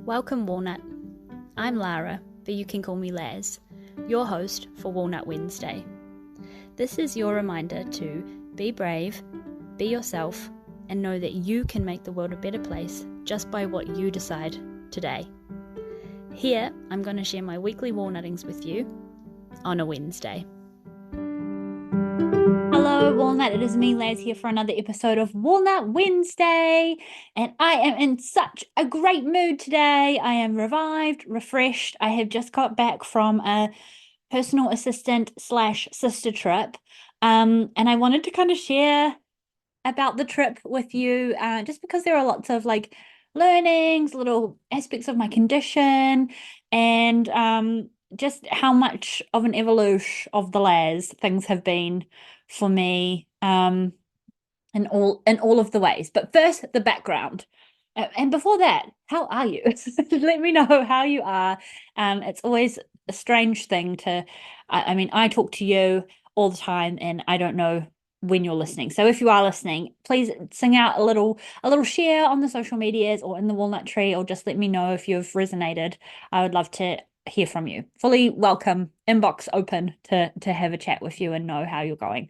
Welcome, Walnut. I'm Lara, but you can call me Laz, your host for Walnut Wednesday. This is your reminder to be brave, be yourself, and know that you can make the world a better place just by what you decide today. Here, I'm going to share my weekly walnuttings with you on a Wednesday. Hello, Walnut. It is me, Laz, here for another episode of Walnut Wednesday. And I am in such a great mood today. I am revived, refreshed. I have just got back from a personal assistant / sister trip. And I wanted to kind of share about the trip with you, just because there are lots of learnings, little aspects of my condition, and just how much of an evolution of the Laz things have been for me, in all of the ways. But first, the background. And before that, how are you? Let me know how you are. It's always a strange thing to, I talk to you all the time, and I don't know when you're listening. So if you are listening, please sing out a little share on the social medias or in the walnut tree, or just let me know if you've resonated. I would love to hear from you. Fully welcome, inbox open to have a chat with you and know how you're going.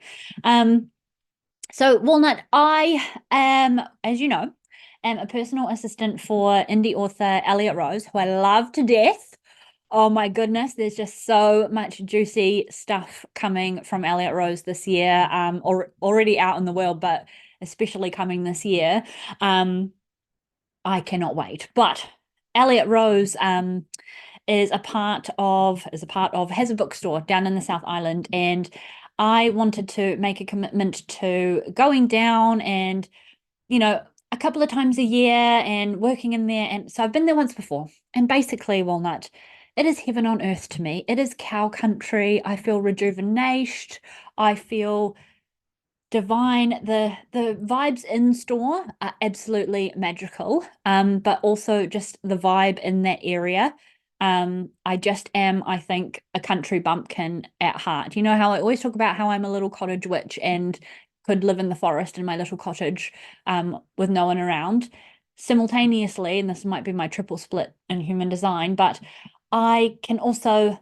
So Walnut, I am, as you know, am a personal assistant for indie author Elliot Rose, who I love to death. Oh my goodness, there's just so much juicy stuff coming from Elliot Rose this year, or already out in the world, but especially coming this year. I cannot wait. But Elliot Rose has a bookstore down in the South Island, and I wanted to make a commitment to going down and, a couple of times a year and working in there. And so I've been there once before, and basically, Walnut, it is heaven on earth to me. It is cow country. I feel rejuvenated. I feel divine. The vibes in store are absolutely magical, but also just the vibe in that area. I just am, I think, a country bumpkin at heart. You know how I always talk about how I'm a little cottage witch and could live in the forest in my little cottage, with no one around. Simultaneously, and this might be my triple split in human design, but I can also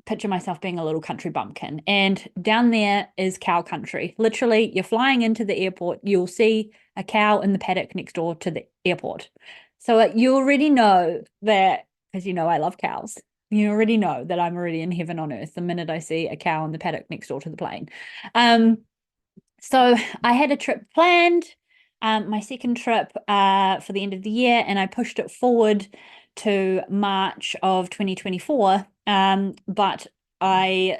picture myself being a little country bumpkin, and down there is cow country. Literally, you're flying into the airport, you'll see a cow in the paddock next door to the airport. So you already know that, because I love cows. You already know that I'm already in heaven on earth the minute I see a cow in the paddock next door to the plane. So I had a trip planned, my second trip for the end of the year, and I pushed it forward to March of 2024. But I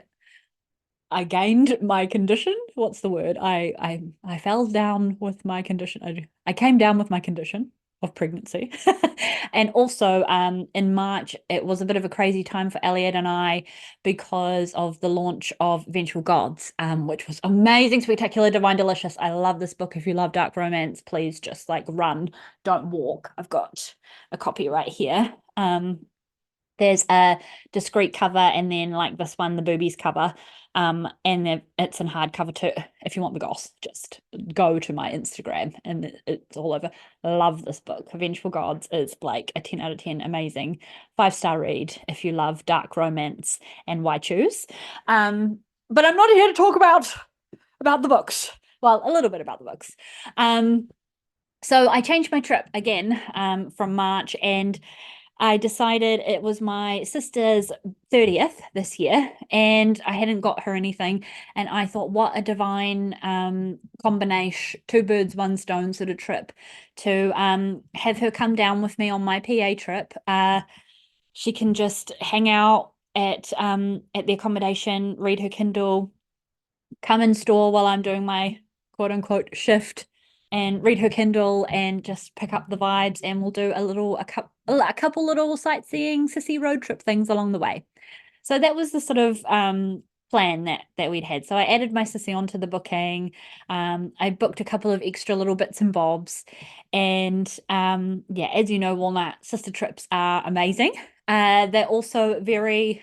gained my condition. What's the word? I fell down with my condition. I came down with my condition of pregnancy. And also, in March, it was a bit of a crazy time for Elliot and I because of the launch of Vengeful Gods, which was amazing, spectacular, divine, delicious. I love this book. If you love dark romance, please just run, don't walk. I've got a copy right here. There's a discreet cover, and then this one, the boobies cover, and it's in hardcover too. If you want the goss, just go to my Instagram and it's all over. Love this book. Vengeful Gods is a 10 out of 10, amazing 5-star read if you love dark romance and why choose. But I'm not here to talk about the books. Well, a little bit about the books. So I changed my trip again, from March, and I decided it was my sister's 30th this year, and I hadn't got her anything. And I thought, what a divine combination, two birds, one stone sort of trip, to have her come down with me on my PA trip. She can just hang out at the accommodation, read her Kindle, come in store while I'm doing my quote unquote shift, and read her Kindle and just pick up the vibes, and we'll do a couple little sightseeing sissy road trip things along the way. So that was the sort of plan that we'd had. So I added my sissy onto the booking. I booked a couple of extra little bits and bobs, and yeah, as you know, Walnut, sister trips are amazing. They're also very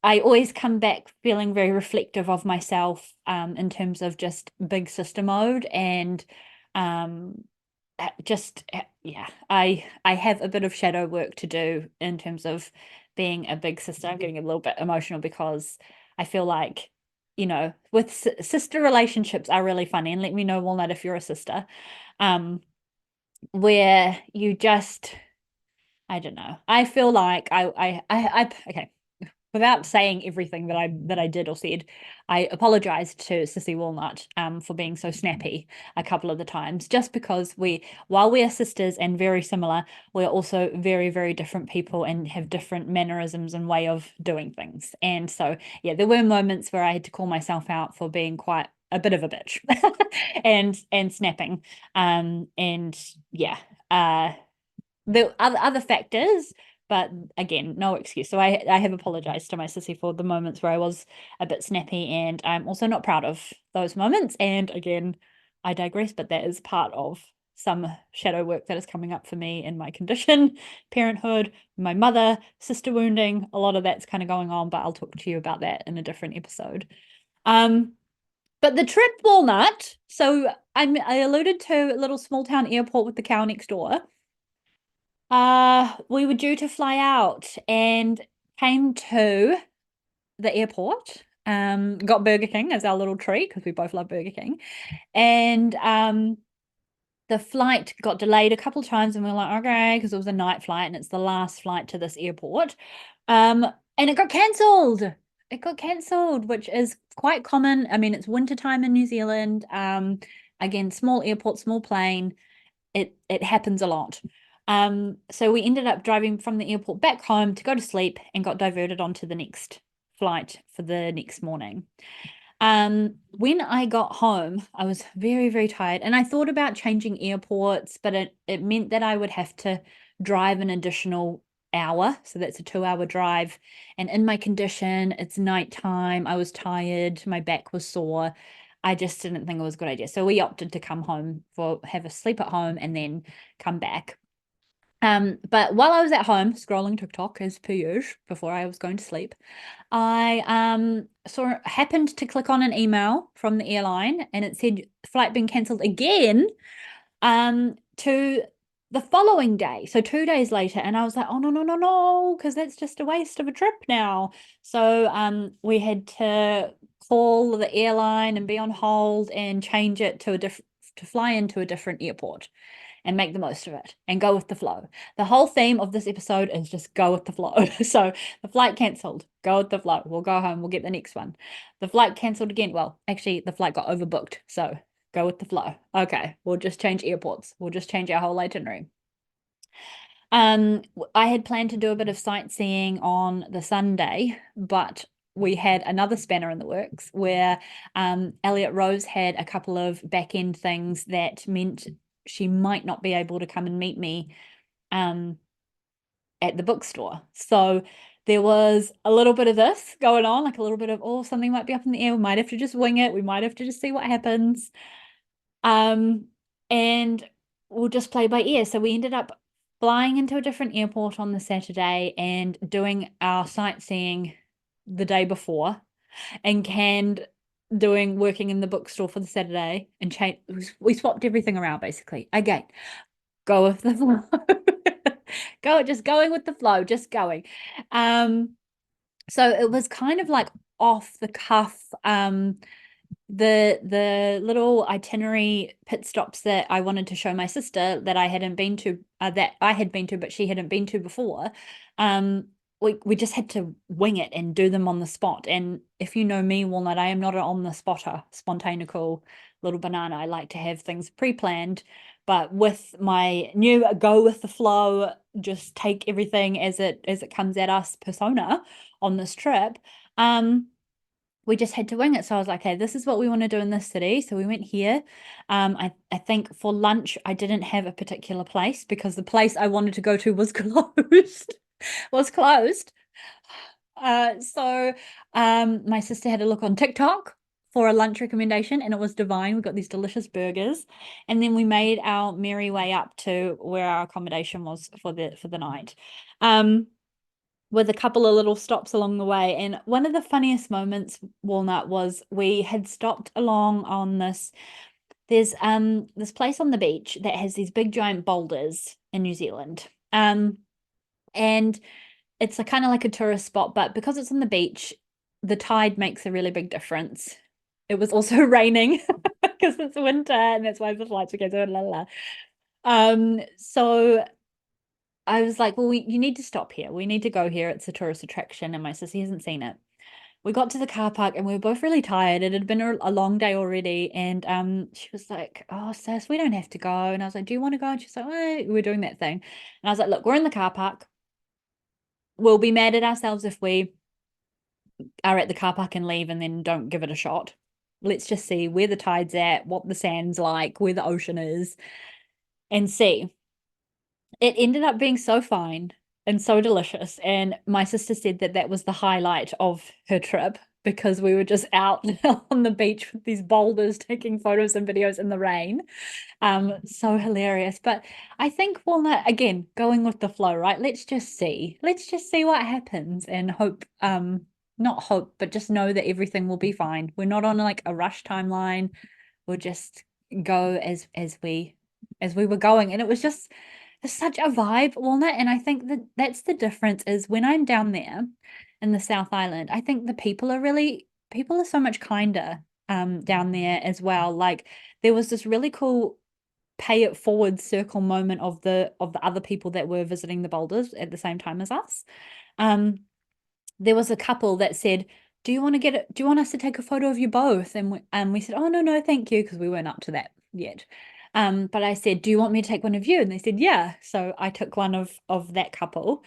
I always come back feeling very reflective of myself, in terms of just big sister mode, and just yeah, I have a bit of shadow work to do in terms of being a big sister. I'm getting a little bit emotional because I feel like, with sister relationships are really funny. And let me know, Walnut, if you're a sister, where you just, I don't know. I feel like okay, without saying everything that I did or said, I apologized to Sissy Walnut for being so snappy a couple of the times, just because while we are sisters and very similar, we're also very, very different people and have different mannerisms and way of doing things. And so, yeah, there were moments where I had to call myself out for being quite a bit of a bitch and snapping. And yeah, the other factors, but again, no excuse. So I have apologized to my sissy for the moments where I was a bit snappy, and I'm also not proud of those moments. And again, I digress, but that is part of some shadow work that is coming up for me in my condition, parenthood, my mother, sister wounding, a lot of that's kind of going on, but I'll talk to you about that in a different episode. But the trip, Walnut, so I alluded to a little small town airport with the cow next door. We were due to fly out and came to the airport. Got Burger King as our little treat because we both love Burger King. And the flight got delayed a couple of times, and we were like, okay, because it was a night flight and it's the last flight to this airport. And it got cancelled. It got cancelled, which is quite common. I mean, it's winter time in New Zealand. Again, small airport, small plane. It happens a lot. So we ended up driving from the airport back home to go to sleep and got diverted onto the next flight for the next morning. When I got home, I was very, very tired, and I thought about changing airports, but it meant that I would have to drive an additional hour. So that's a 2-hour drive. And in my condition, it's nighttime. I was tired. My back was sore. I just didn't think it was a good idea. So we opted to come home have a sleep at home and then come back. But while I was at home scrolling TikTok as per usual before I was going to sleep, I happened to click on an email from the airline, and it said flight being cancelled again to the following day, so 2 days later. And I was like, oh no, no, no, no, because that's just a waste of a trip now. So we had to call the airline and be on hold and change it to fly into a different airport and make the most of it and go with the flow. The whole theme of this episode is just go with the flow. So the flight cancelled, go with the flow. We'll go home, we'll get the next one. The flight cancelled again. Well, actually, the flight got overbooked. So go with the flow. Okay, we'll just change airports. We'll just change our whole itinerary. I had planned to do a bit of sightseeing on the Sunday, but we had another spanner in the works where Elliot Rose had a couple of back end things that meant she might not be able to come and meet me at the bookstore. So there was a little bit of this going on, like a little bit of, oh, something might be up in the air. We might have to just wing it. We might have to just see what happens. And we'll just play by ear. So we ended up flying into a different airport on the Saturday and doing our sightseeing the day before, and canned working in the bookstore for the Saturday, and we swapped everything around basically. Again, go with the flow. Just going with the flow, just going. So it was kind of like off the cuff. The little itinerary pit stops that I wanted to show my sister that I hadn't been to, that I had been to, but she hadn't been to before. We just had to wing it and do them on the spot. And if you know me, Walnut, I am not an on the spotter, spontaneous little banana. I like to have things pre-planned, but with my new go with the flow, just take everything as it comes at us persona on this trip. We just had to wing it. So I was like, hey, this is what we want to do in this city. So we went here. I think for lunch, I didn't have a particular place because the place I wanted to go to was closed. Was closed. So my sister had a look on TikTok for a lunch recommendation, and it was divine. We got these delicious burgers, and then we made our merry way up to where our accommodation was for the night. With a couple of little stops along the way. And one of the funniest moments, Walnut, was we had stopped along on this There's this place on the beach that has these big giant boulders in New Zealand. And it's a kind of like a tourist spot, but because it's on the beach, the tide makes a really big difference. It was also raining because it's winter and that's why the flights were canceled. La, la, la. So I was like, well, you need to stop here. We need to go here. It's a tourist attraction, and my sister hasn't seen it. We got to the car park and we were both really tired. It had been a long day already. And she was like, oh, sis, we don't have to go. And I was like, do you want to go? And she's like, oh, we're doing that thing. And I was like, look, we're in the car park. We'll be mad at ourselves if we are at the car park and leave and then don't give it a shot. Let's just see where the tide's at, what the sand's like, where the ocean is, and see. It ended up being so fine and so delicious. And my sister said that that was the highlight of her trip because we were just out on the beach with these boulders taking photos and videos in the rain. So hilarious. But I think Walnut, again, going with the flow, right? Let's just see. Let's just see what happens and hope, not hope, but just know that everything will be fine. We're not on like a rush timeline. We'll just go as we were going. And it was just such a vibe, Walnut. And I think that that's the difference is when I'm down there in the South Island, I think the people are so much kinder down there as well. Like there was this really cool pay it forward circle moment of the other people that were visiting the boulders at the same time as us. There was a couple that said, do you want to get it? Do you want us to take a photo of you both? And we said, oh, no, thank you, because we weren't up to that yet. But I said, do you want me to take one of you? And they said, yeah. So I took one of that couple.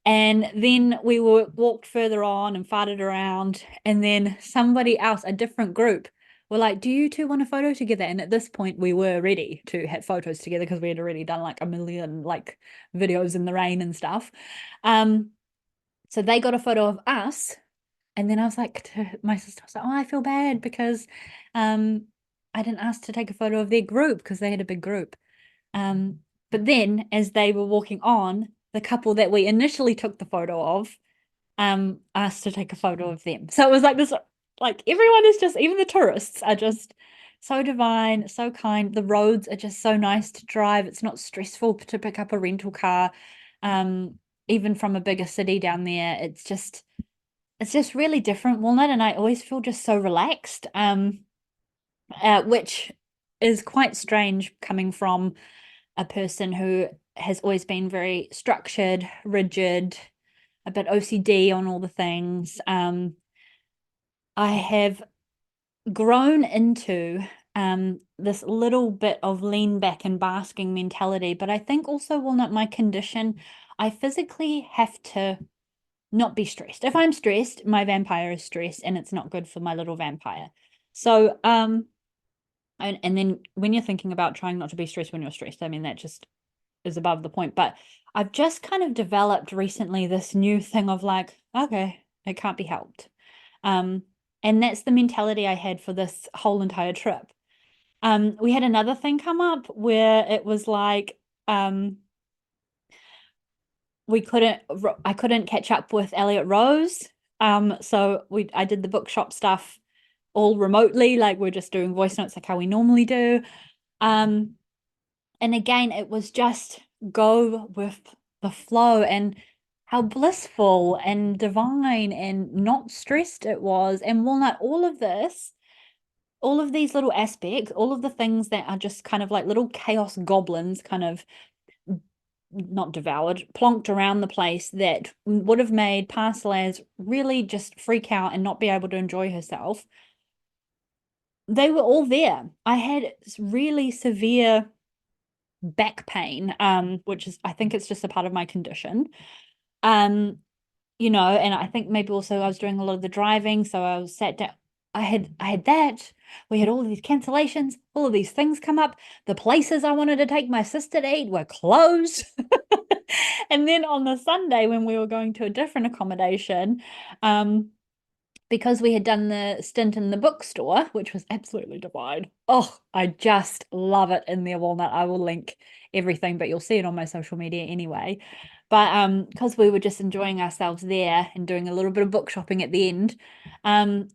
And then we walked further on and farted around. And then somebody else, a different group, were like, do you two want a photo together? And at this point, we were ready to have photos together because we had already done like a million like videos in the rain and stuff. So they got a photo of us. And then I was like to my sister, I was like, oh, I feel bad because I didn't ask to take a photo of their group because they had a big group. But then as they were walking on, the couple that we initially took the photo of asked to take a photo of them. So it was like this, like everyone is just, even the tourists are just so divine, so kind. The roads are just so nice to drive. It's not stressful to pick up a rental car. Even from a bigger city down there, it's just really different, Walnut, and I always feel just so relaxed, which is quite strange coming from a person who has always been very structured, rigid, a bit OCD on all the things. I have grown into this little bit of lean back and basking mentality, but I think also, Walnut, my condition, I physically have to not be stressed. If I'm stressed, my vampire is stressed and it's not good for my little vampire. So, and then when you're thinking about trying not to be stressed when you're stressed, I mean, that just is above the point. But I've just kind of developed recently this new thing of like, okay, it can't be helped. And that's the mentality I had for this whole entire trip. We had another thing come up where it was like, I couldn't catch up with Elliot Rose. So I did the bookshop stuff all remotely, like we're just doing voice notes like how we normally do. And again, it was just go with the flow and how blissful and divine and not stressed it was. And Walnut, all of these little aspects, all of the things that are just kind of like little chaos goblins kind of not devoured, plonked around the place that would have made Parcelaz really just freak out and not be able to enjoy herself. They were all there. I had really severe back pain, which is, I think it's just a part of my condition. And I think maybe also I was doing a lot of the driving, so I was sat down. I had that. We had all of these cancellations, all of these things come up. The places I wanted to take my sister to eat were closed. And then on the Sunday when we were going to a different accommodation, because we had done the stint in the bookstore, which was absolutely divine. Oh, I just love it in there, Walnut. I will link everything, but you'll see it on my social media anyway. But because we were just enjoying ourselves there and doing a little bit of book shopping at the end,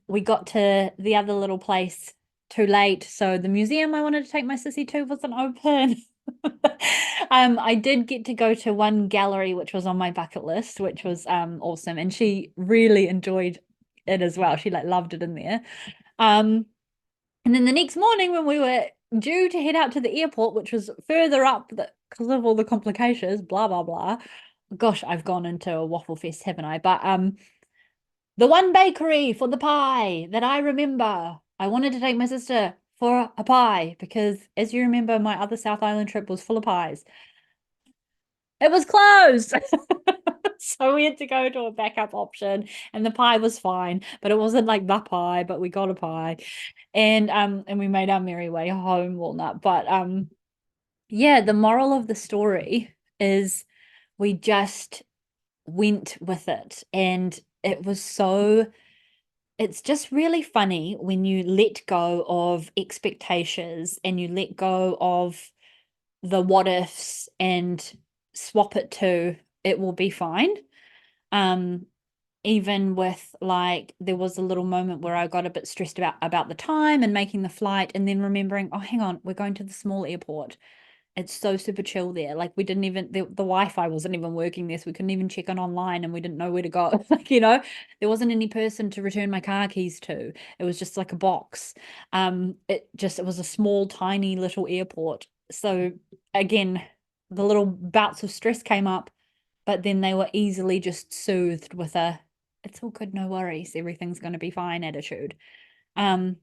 we got to the other little place too late. So the museum I wanted to take my sissy to wasn't open. I did get to go to one gallery which was on my bucket list, which was awesome, and she really enjoyed it as well. She like loved it in there. Um, and then the next morning when we were due to head out to the airport, which was further up because of all the complications, blah blah blah. Gosh, I've gone into a waffle fest, haven't I? But the one bakery for the pie that I remember, I wanted to take my sister for a pie because, as you remember, my other South Island trip was full of pies. It was closed. So we had to go to a backup option, and the pie was fine, but it wasn't like the pie, but we got a pie. And we made our merry way home, Walnut. But yeah, the moral of the story is we just went with it, and it was so it's just really funny when you let go of expectations and you let go of the what ifs and swap it to it will be fine. Um, Even with like there was a little moment where I got a bit stressed about the time and making the flight and then remembering, oh, hang on, we're going to the small airport. It's so super chill there. Like we didn't even the Wi-Fi wasn't even working there, so we couldn't even check on online and we didn't know where to go. Like, there wasn't any person to return my car keys to. It was just like a box. It was a small, tiny little airport. So again, the little bouts of stress came up, but then they were easily just soothed with a it's all good, no worries, everything's going to be fine attitude. Um,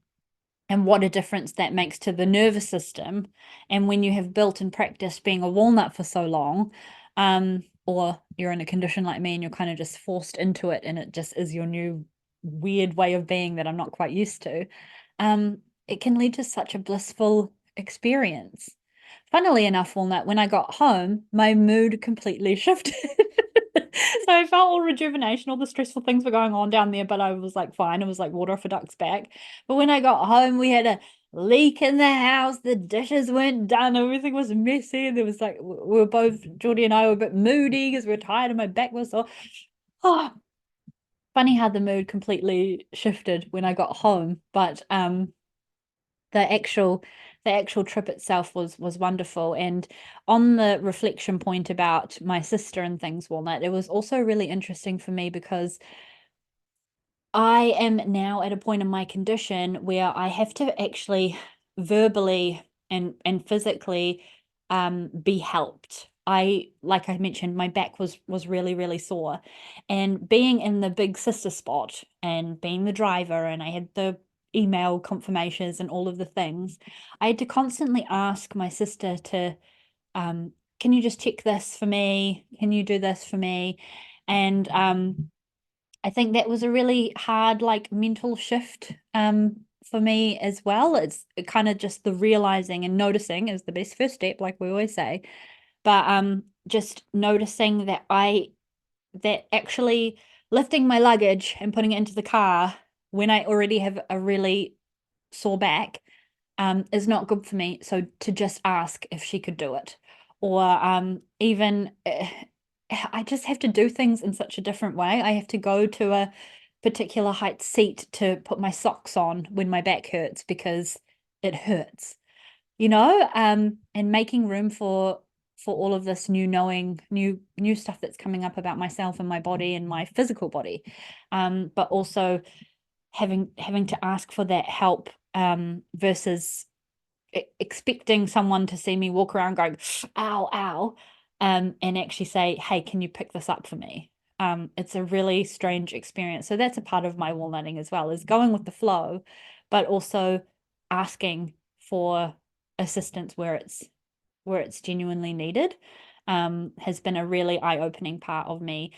and what a difference that makes to the nervous system. And when you have built and practiced being a walnut for so long, or you're in a condition like me and you're kind of just forced into it and it just is your new weird way of being that I'm not quite used to, it can lead to such a blissful experience. Funnily enough, Walnut, when I got home, my mood completely shifted. So I felt all rejuvenation, all the stressful things were going on down there, but I was like fine. It was like water off a duck's back. But when I got home, we had a leak in the house. The dishes weren't done. Everything was messy. And there was like, we were both, Geordie and I were a bit moody because we were tired and my back was sore. Oh, funny how the mood completely shifted when I got home. But the actual trip itself was wonderful. And on the reflection point about my sister and things, Walnut, it was also really interesting for me because I am now at a point in my condition where I have to actually verbally and physically be helped. Like I mentioned, my back was really, really sore. And being in the big sister spot and being the driver, and I had the email confirmations and all of the things, I had to constantly ask my sister to, can you just check this for me? Can you do this for me? And I think that was a really hard, like, mental shift for me as well. It's kind of just the realizing and noticing is the best first step, like we always say. But just noticing that actually lifting my luggage and putting it into the car when I already have a really sore back is not good for me. So to just ask if she could do it, or even I just have to do things in such a different way. I have to go to a particular height seat to put my socks on when my back hurts because it hurts, and making room for all of this new knowing, new stuff that's coming up about myself and my body and my physical body, but also having to ask for that help versus expecting someone to see me walk around going, ow, ow, and actually say, hey, can you pick this up for me? It's a really strange experience. So that's a part of my walnutting as well, is going with the flow, but also asking for assistance where it's genuinely needed, has been a really eye-opening part of me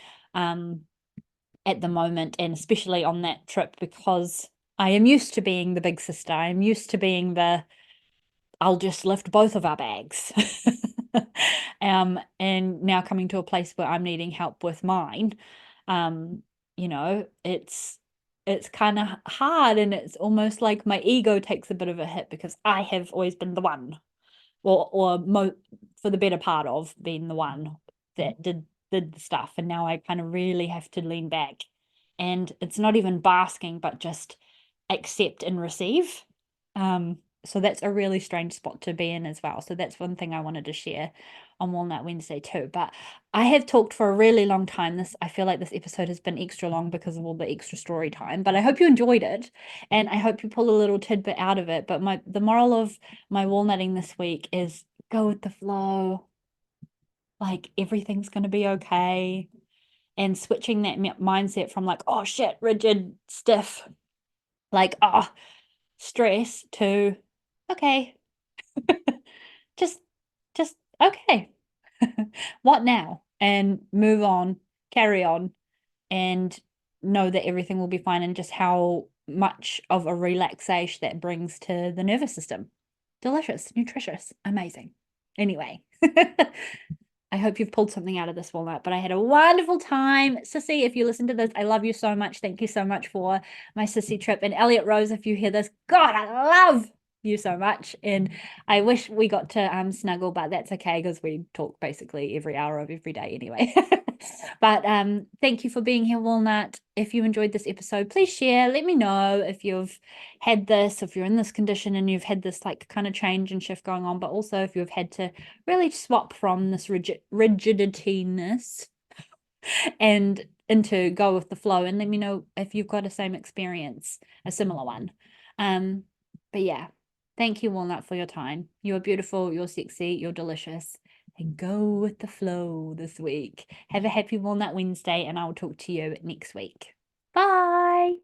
at the moment, and especially on that trip, because I am used to being the big sister. I'm used to being I'll just lift both of our bags. And now coming to a place where I'm needing help with mine, it's kind of hard, and it's almost like my ego takes a bit of a hit because I have always been the one, for the better part of being the one that did the stuff, and now I kind of really have to lean back, and it's not even basking, but just accept and receive. So that's a really strange spot to be in as well. So that's one thing I wanted to share on Walnut Wednesday too. But I have talked for a really long time. I feel like this episode has been extra long because of all the extra story time. But I hope you enjoyed it, and I hope you pull a little tidbit out of it. But the moral of my walnutting this week is go with the flow. Like everything's going to be okay. And switching that mindset from like, oh shit, rigid, stiff, like, oh, stress to, okay, just, just, okay. What now? And move on, carry on, and know that everything will be fine, and just how much of a relaxation that brings to the nervous system. Delicious, nutritious, amazing. Anyway. I hope you've pulled something out of this walnut, but I had a wonderful time. Sissy, if you listen to this, I love you so much. Thank you so much for my sissy trip. And Elliot Rose, if you hear this, God, I love you so much. And I wish we got to snuggle, but that's okay because we talk basically every hour of every day anyway. But thank you for being here, Walnut. If you enjoyed this episode, please share. Let me know if you've had this, if you're in this condition and you've had this like kind of change and shift going on, but also if you've had to really swap from this rigidityness and into go with the flow, and let me know if you've got a same experience, a similar one. But yeah, thank you, Walnut, for your time. You're beautiful, you're sexy, you're delicious, and go with the flow this week. Have a happy Walnut Wednesday, and I will talk to you next week. Bye.